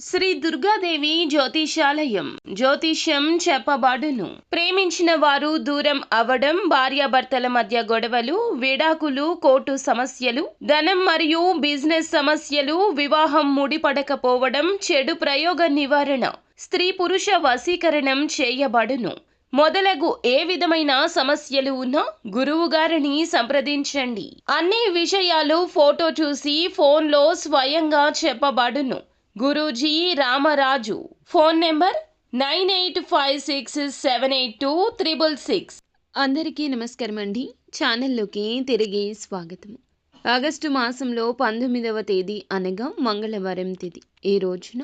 శ్రీ దుర్గాదేవి జ్యోతిషాలయం జ్యోతిష్యం చెప్పబడును. ప్రేమించిన వారు దూరం అవడం, భార్యాభర్తల మధ్య గొడవలు, విడాకులు, కోర్టు సమస్యలు, ధనం మరియు బిజినెస్ సమస్యలు, వివాహం ముడిపడకపోవడం, చెడు ప్రయోగ నివారణ, స్త్రీ పురుష వశీకరణం చేయబడును. మొదలగు ఏ విధమైన సమస్యలు ఉన్నా గురువు గారిని సంప్రదించండి. అన్ని విషయాలు ఫోటో చూసి ఫోన్లో స్వయంగా చెప్పబడును. గురూజీ రామరాజు. Phone number 9856782666. అందరికీ నమస్కారం అండి. ఛానల్లోకి తిరిగి స్వాగతం. ఆగస్టు మాసంలో 19వ తేదీ అనగా మంగళవారం తేదీ. ఈ రోజున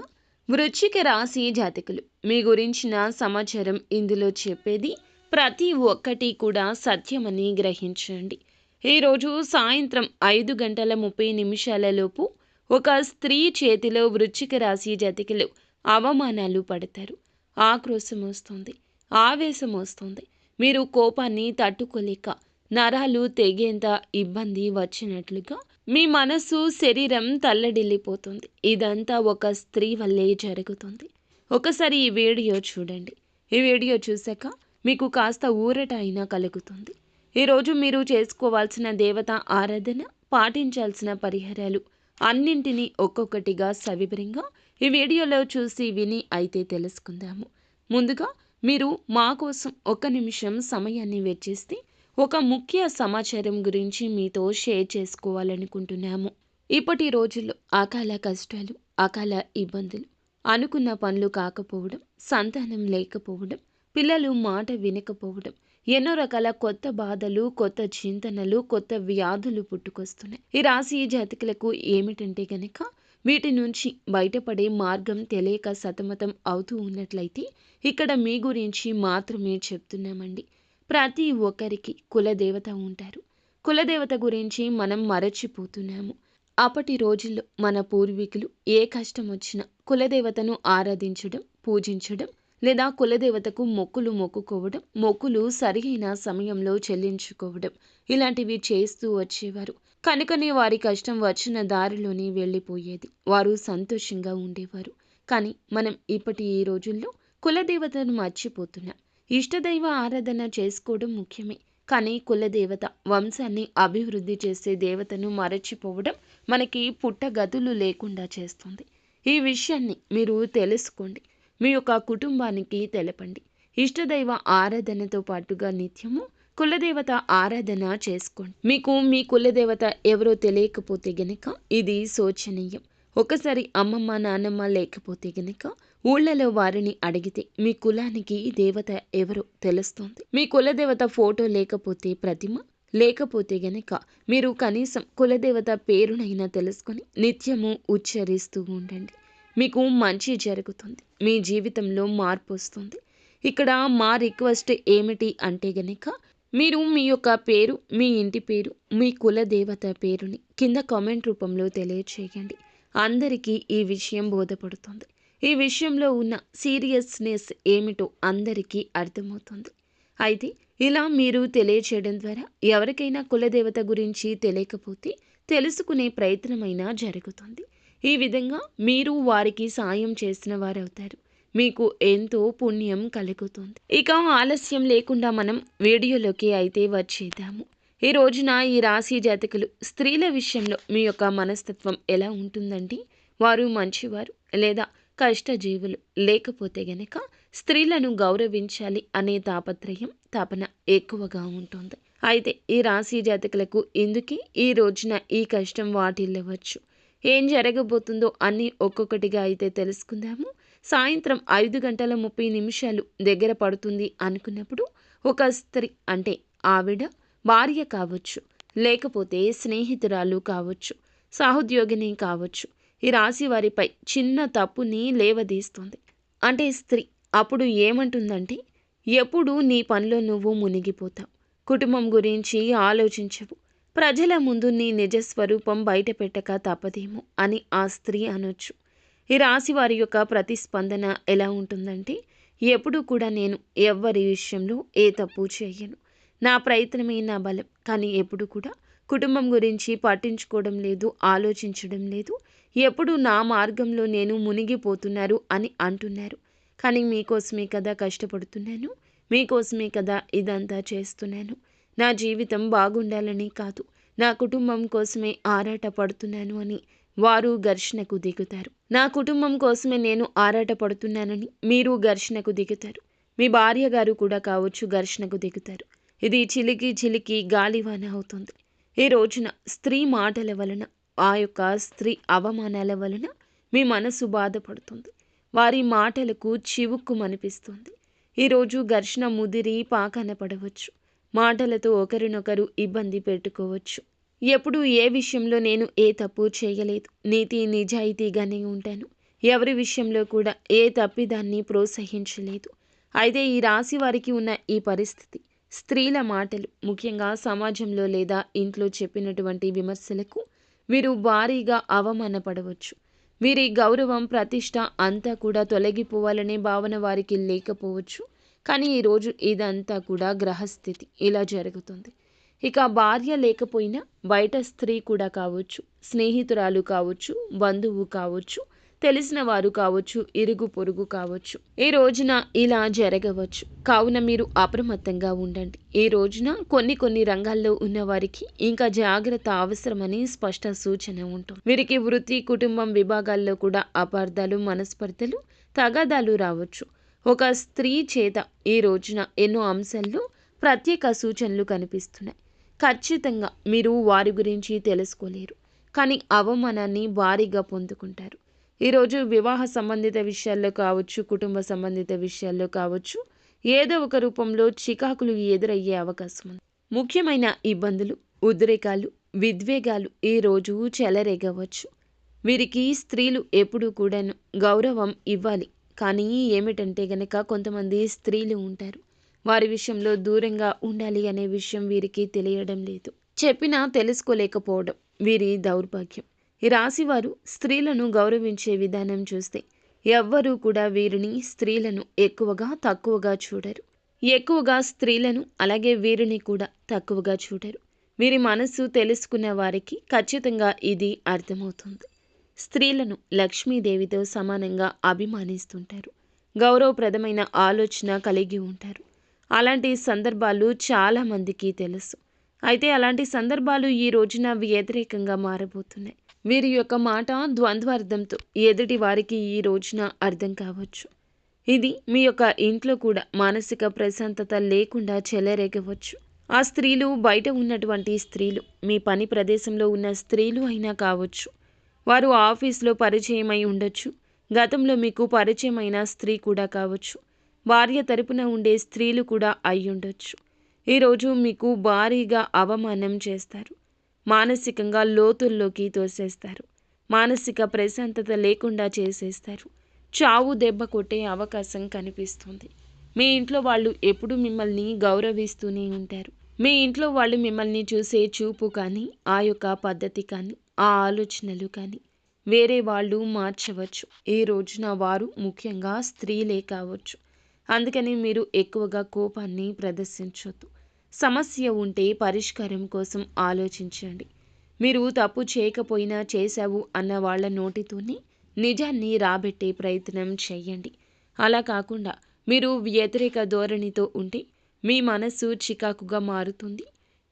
వృశ్చిక రాశి జాతకులు మీ గురించిన సమాచారం ఇందులో చెప్పేది ప్రతి ఒక్కటి కూడా సత్యమని గ్రహించండి. ఈరోజు సాయంత్రం 5:30 లోపు ఒక స్త్రీ చేతిలో వృశ్చిక రాశి జాతకులు అవమానాలు పడతారు. ఆక్రోశం వస్తుంది, ఆవేశం వస్తుంది. మీరు కోపాన్ని తట్టుకోలేక నరాలు తెగేంత ఇబ్బంది వచ్చినట్లుగా మీ మనసు, శరీరం తల్లడిల్లిపోతుంది. ఇదంతా ఒక స్త్రీ వల్లే జరుగుతుంది. ఒకసారి ఈ వీడియో చూడండి. ఈ వీడియో చూశాక మీకు కాస్త ఊరట అయినా కలుగుతుంది. ఈరోజు మీరు చేసుకోవాల్సిన దేవత ఆరాధన, పాటించాల్సిన పరిహారాలు అన్నింటినీ ఒక్కొక్కటిగా సవివరంగా ఈ వీడియోలో చూసి విని అయితే తెలుసుకుందాము. ముందుగా మీరు మా కోసం 1 నిమిషం సమయాన్ని వెచ్చిస్తే ఒక ముఖ్య సమాచారం గురించి మీతో షేర్ చేసుకోవాలనుకుంటున్నాము. ఇప్పటి రోజుల్లో అకాల కష్టాలు, అకాల ఇబ్బందులు, అనుకున్న పనులు కాకపోవడం, సంతానం లేకపోవడం, పిల్లలు మాట వినకపోవడం, ఎన్నో రకాల కొత్త బాధలు, కొత్త చింతనలు, కొత్త వ్యాధులు పుట్టుకొస్తున్నాయి. ఈ రాశి జాతకులకు ఏమిటంటే గనక వీటి నుంచి బయటపడే మార్గం తెలియక సతమతం అవుతూ ఉన్నట్లయితే ఇక్కడ మీ గురించి మాత్రమే చెప్తున్నామండి. ప్రతి ఒక్కరికి కులదేవత ఉంటారు. కులదేవత గురించి మనం మరచిపోతున్నాము. అప్పటి రోజుల్లో మన పూర్వీకులు ఏ కష్టం వచ్చినా కులదేవతను ఆరాధించడం, పూజించడం, లేదా కులదేవతకు మొక్కులు మొక్కుకోవడం, మొక్కులు సరైన సమయంలో చెల్లించుకోవడం, ఇలాంటివి చేస్తూ వచ్చేవారు. కనుకనే వారి కష్టం వచ్చిన దారిలోనే వెళ్ళిపోయేది. వారు సంతోషంగా ఉండేవారు. కానీ మనం ఇప్పటి ఈ రోజుల్లో కులదేవతను మర్చిపోతున్నాం. ఇష్టదైవ ఆరాధన చేసుకోవడం ముఖ్యమే. కానీ కులదేవత, వంశాన్ని అభివృద్ధి చేసే దేవతను మరచిపోవడం మనకి పుట్టగతులు లేకుండా చేస్తుంది. ఈ విషయాన్ని మీరు తెలుసుకోండి. మీ యొక్క కుటుంబానికి తెలపండి. ఇష్టదైవ ఆరాధనతో పాటుగా నిత్యము కులదేవత ఆరాధన చేసుకోండి. మీకు మీ కులదేవత ఎవరో తెలియకపోతే గనక ఇది శోచనీయం. ఒకసారి అమ్మమ్మ, నాన్నమ్మ లేకపోతే గనక ఊళ్ళలో వారిని అడిగితే మీ కులానికి దేవత ఎవరో తెలుస్తుంది. మీ కులదేవత ఫోటో లేకపోతే, ప్రతిమ లేకపోతే గనక మీరు కనీసం కులదేవత పేరునైనా తెలుసుకొని నిత్యము ఉచ్చరిస్తూ ఉండండి. మీకు మంచి జరుగుతుంది. మీ జీవితంలో మార్పు వస్తుంది. ఇక్కడ మా రిక్వెస్ట్ ఏమిటి అంటే గనక మీరు మీ యొక్క పేరు, మీ ఇంటి పేరు, మీ కుల దేవత పేరుని కింద కామెంట్ రూపంలో తెలియచేయండి. అందరికీ ఈ విషయం బోధపడుతుంది. ఈ విషయంలో ఉన్న సీరియస్నెస్ ఏమిటో అందరికీ అర్థమవుతుంది. అయితే ఇలా మీరు తెలియచేయడం ద్వారా ఎవరికైనా కులదేవత గురించి తెలియకపోతే తెలుసుకునే ప్రయత్నమైనా జరుగుతుంది. ఈ విధంగా మీరు వారికి సాయం చేసిన వారవుతారు. మీకు ఎంతో పుణ్యం కలుగుతుంది. ఇక ఆలస్యం లేకుండా మనం వీడియోలోకి అయితే వచ్చేద్దాము. ఈ రోజున ఈ రాశి జాతకులు స్త్రీల విషయంలో మీ యొక్క మనస్తత్వం ఎలా ఉంటుందండి? వారు మంచివారు లేదా కష్టజీవులు, లేకపోతే గనక స్త్రీలను గౌరవించాలి అనే తాపత్రయం, తపన ఎక్కువగా ఉంటుంది. అయితే ఈ రాశి జాతకులకు ఎందుకే ఈ రోజున ఈ కష్టం వాటిల్లవచ్చు? ఏం జరగబోతుందో అన్నీ ఒక్కొక్కటిగా అయితే తెలుసుకుందాము. సాయంత్రం 5:30 దగ్గర పడుతుంది అనుకున్నప్పుడు ఒక స్త్రీ, అంటే ఆవిడ భార్య కావచ్చు, లేకపోతే స్నేహితురాలు కావచ్చు, సహోద్యోగిని కావచ్చు, ఈ రాశి వారిపై చిన్న తప్పుని లేవదీస్తుంది. అంటే స్త్రీ అప్పుడు ఏమంటుందంటే, ఎప్పుడు నీ పనిలో నువ్వు మునిగిపోతావు, కుటుంబం గురించి ఆలోచించవు, ప్రజల ముందు నీ నిజ స్వరూపం బయట పెట్టక తప్పదేమో అని ఆ స్త్రీ అనొచ్చు. ఈ రాశి వారి యొక్క ప్రతిస్పందన ఎలా ఉంటుందంటే, ఎప్పుడు కూడా నేను ఎవ్వరి విషయంలో ఏ తప్పు చేయను, నా ప్రయత్నమే నా బలం, కానీ ఎప్పుడు కూడా కుటుంబం గురించి పట్టించుకోవడం లేదు, ఆలోచించడం లేదు, ఎప్పుడు నా మార్గంలో నేను మునిగిపోతున్నారు అని అంటున్నారు. కానీ మీకోసమే కదా కష్టపడుతున్నాను, మీకోసమే కదా ఇదంతా చేస్తున్నాను. నా జీవితం బాగుండాలని కాదు, నా కుటుంబం కోసమే ఆరాట పడుతున్నాను అని వారు ఘర్షణకు దిగుతారు. నా కుటుంబం కోసమే నేను ఆరాట పడుతున్నానని మీరు ఘర్షణకు దిగుతారు. మీ భార్య గారు కూడా కావచ్చు ఘర్షణకు దిగుతారు. ఇది చిలికి చిలికి గాలివాన అవుతుంది. ఈ రోజున స్త్రీ మాటల వలన, ఆ యొక్క స్త్రీ అవమానాల వలన మీ మనసు బాధపడుతుంది. వారి మాటలకు చివుక్కుమనిపిస్తుంది. ఈరోజు ఘర్షణ ముదిరి పాకాన పడవచ్చు. మాటలతో ఒకరినొకరు ఇబ్బంది పెట్టుకోవచ్చు. ఎప్పుడు ఏ విషయంలో నేను ఏ తప్పు చేయలేదు, నీతి నిజాయితీగానే ఉంటాను, ఎవరి విషయంలో కూడా ఏ తప్పిదాన్ని ప్రోత్సహించలేదు. అయితే ఈ రాశి వారికి ఉన్న ఈ పరిస్థితి, స్త్రీల మాటలు, ముఖ్యంగా సమాజంలో లేదా ఇంట్లో చెప్పినటువంటి విమర్శలకు వీరు భారీగా అవమానపడవచ్చు. వీరి గౌరవం, ప్రతిష్ట అంతా కూడా తొలగిపోవాలనే భావన వారికి లేకపోవచ్చు. కానీ ఈరోజు ఇదంతా కూడా గ్రహస్థితి, ఇలా జరుగుతుంది. ఇక భార్య లేకపోయినా బయట స్త్రీ కూడా కావచ్చు, స్నేహితురాలు కావచ్చు, బంధువు కావచ్చు, తెలిసిన వారు కావచ్చు, ఇరుగు పొరుగు కావచ్చు, ఈ రోజున ఇలా జరగవచ్చు. కావున మీరు అప్రమత్తంగా ఉండండి. ఈ రోజున కొన్ని రంగాల్లో ఉన్న వారికి ఇంకా జాగ్రత్త అవసరమని స్పష్ట సూచన ఉంటుంది. వీరికి వృత్తి, కుటుంబం విభాగాల్లో కూడా అపార్థాలు, మనస్పర్ధలు, తగాదాలు రావచ్చు. ఒక స్త్రీ చేత ఈ రోజున ఎన్నో అంశాల్లో ప్రత్యేక సూచనలు కనిపిస్తున్నాయి. ఖచ్చితంగా మీరు వారి గురించి తెలుసుకోలేరు, కానీ అవమానాన్ని భారీగా పొందుకుంటారు. ఈరోజు వివాహ సంబంధిత విషయాల్లో కావచ్చు, కుటుంబ సంబంధిత విషయాల్లో కావచ్చు, ఏదో ఒక రూపంలో చికాకులు ఎదురయ్యే అవకాశం ఉంది. ముఖ్యమైన ఇబ్బందులు, ఉద్రేకాలు, విద్వేగాలు ఈరోజు చెలరేగవచ్చు. వీరికి స్త్రీలు ఎప్పుడూ కూడాను గౌరవం ఇవ్వాలి. కానీ ఏమిటంటే గనక కొంతమంది స్త్రీలు ఉంటారు, వారి విషయంలో దూరంగా ఉండాలి అనే విషయం వీరికి తెలియడం లేదు. చెప్పినా తెలుసుకోలేకపోవడం వీరి దౌర్భాగ్యం. ఈ రాశివారు స్త్రీలను గౌరవించే విధానం చూస్తే ఎవ్వరూ కూడా వీరిని, స్త్రీలను ఎక్కువగా తక్కువగా చూడరు. ఎక్కువగా స్త్రీలను అలాగే వీరిని కూడా తక్కువగా చూడరు. వీరి మనసు తెలుసుకున్న వారికి ఖచ్చితంగా ఇది అర్థమవుతుంది. స్త్రీలను లక్ష్మీదేవితో సమానంగా అభిమానిస్తుంటారు. గౌరవప్రదమైన ఆలోచన కలిగి ఉంటారు. అలాంటి సందర్భాలు చాలామందికి తెలుసు. అయితే అలాంటి సందర్భాలు ఈ రోజున వ్యతిరేకంగా మారబోతున్నాయి. వీరి యొక్క మాట ద్వంద్వార్థంతో ఎదుటి వారికి ఈ రోజున అర్థం కావచ్చు. ఇది మీ యొక్క ఇంట్లో కూడా మానసిక ప్రశాంతత లేకుండా చెలరేగవచ్చు. ఆ స్త్రీలు బయట ఉన్నటువంటి స్త్రీలు, మీ పని ప్రదేశంలో ఉన్న స్త్రీలు అయినా కావచ్చు, వారు ఆఫీస్లో పరిచయమై ఉండొచ్చు, గతంలో మీకు పరిచయమైన స్త్రీ కూడా కావచ్చు, భార్య తరపున ఉండే స్త్రీలు కూడా అయ్యుండొచ్చు. ఈరోజు మీకు భారీగా అవమానం చేస్తారు. మానసికంగా లోతుల్లోకి తోసేస్తారు. మానసిక ప్రశాంతత లేకుండా చేసేస్తారు. చావు దెబ్బ కొట్టే అవకాశం కనిపిస్తుంది. మీ ఇంట్లో వాళ్ళు ఎప్పుడు మిమ్మల్ని గౌరవిస్తూనే ఉంటారు. మీ ఇంట్లో వాళ్ళు మిమ్మల్ని చూసే చూపు కానీ, ఆ యొక్క పద్ధతి కానీ, ఆ ఆలోచనలు కానీ వేరే వాళ్ళు మార్చవచ్చు. ఈ రోజున వారు ముఖ్యంగా స్త్రీలే కావచ్చు. అందుకని మీరు ఎక్కువగా కోపాన్ని ప్రదర్శించొద్దు. సమస్య ఉంటే పరిష్కారం కోసం ఆలోచించండి. మీరు తప్పు చేయకపోయినా చేశావు అన్న వాళ్ళ నోటితోనే నిజాన్ని రాబెట్టే ప్రయత్నం చేయండి. అలా కాకుండా మీరు వ్యతిరేక ధోరణితో ఉంటే మీ మనసు చికాకుగా మారుతుంది.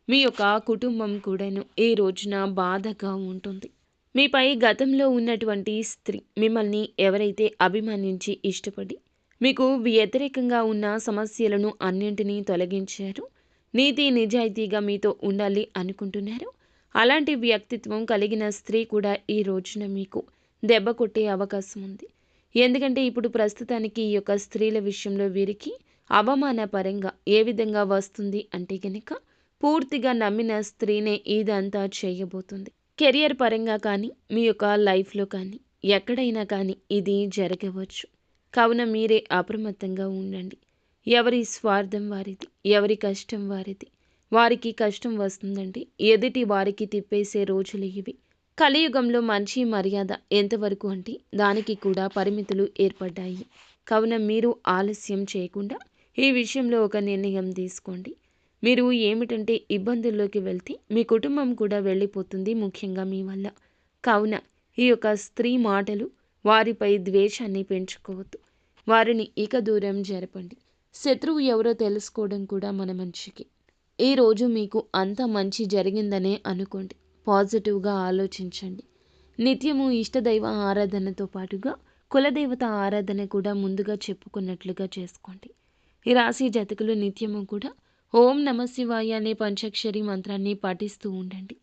మీ యొక్క కుటుంబం కూడాను ఈ రోజున బాధగా ఉంటుంది. మీపై గతంలో ఉన్నటువంటి స్త్రీ మిమ్మల్ని ఎవరైతే అభిమానించి ఇష్టపడి మీకు వ్యతిరేకంగా ఉన్న సమస్యలను అన్నింటినీ తొలగించారు, నీతి నిజాయితీగా మీతో ఉండాలి అనుకుంటున్నారు, అలాంటి వ్యక్తిత్వం కలిగిన స్త్రీ కూడా ఈ రోజున మీకు దెబ్బ కొట్టే అవకాశం ఉంది. ఎందుకంటే ఇప్పుడు ప్రస్తుతానికి ఈ యొక్క స్త్రీల విషయంలో వీరికి అవమానపరంగా ఏ విధంగా వస్తుంది అంటే కనుక, పూర్తిగా నమ్మిన స్త్రీనే ఇదంతా చేయబోతుంది. కెరియర్ పరంగా కానీ, మీ యొక్క లైఫ్లో కానీ, ఎక్కడైనా కానీ ఇది జరగవచ్చు. కావున మీరే అప్రమత్తంగా ఉండండి. ఎవరి స్వార్థం వారిది, ఎవరి కష్టం వారిది. వారికి కష్టం వస్తుందంటే ఎదుటి వారికి తిప్పేసే రోజులు ఇవి. కలియుగంలో మంచి మర్యాద ఎంతవరకు అంటే దానికి కూడా పరిమితులు ఏర్పడ్డాయి. కావున మీరు ఆలస్యం చేయకుండా ఈ విషయంలో ఒక నిర్ణయం తీసుకోండి. మీరు ఏమిటంటే ఇబ్బందుల్లోకి వెళ్తే మీ కుటుంబం కూడా వెళ్ళిపోతుంది, ముఖ్యంగా మీ వల్ల. కావున ఈ యొక్క స్త్రీ మాటలు వారిపై ద్వేషాన్ని పెంచుకోవద్దు. వారిని ఇక దూరం జరపండి. శత్రువు ఎవరో తెలుసుకోవడం కూడా మన మంచికి. ఈరోజు మీకు అంత మంచి జరిగిందనే అనుకోండి. పాజిటివ్గా ఆలోచించండి. నిత్యము ఇష్టదైవ ఆరాధనతో పాటుగా కులదేవత ఆరాధన కూడా ముందుగా చెప్పుకున్నట్లుగా చేసుకోండి. ఈ రాశి జాతకులు నిత్యము కూడా ఓం నమ శివాయ అనే పంచాక్షరి మంత్రాన్ని పఠిస్తూ ఉండండి.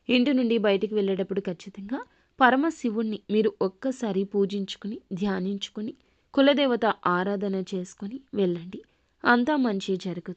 ఇంటి నుండి బయటికి వెళ్ళేటప్పుడు ఖచ్చితంగా పరమశివుణ్ణి మీరు ఒక్కసారి పూజించుకుని ధ్యానించుకుని కులదేవత ఆరాధన చేసుకొని వెళ్ళండి. అంతా మంచి జరుగుతుంది.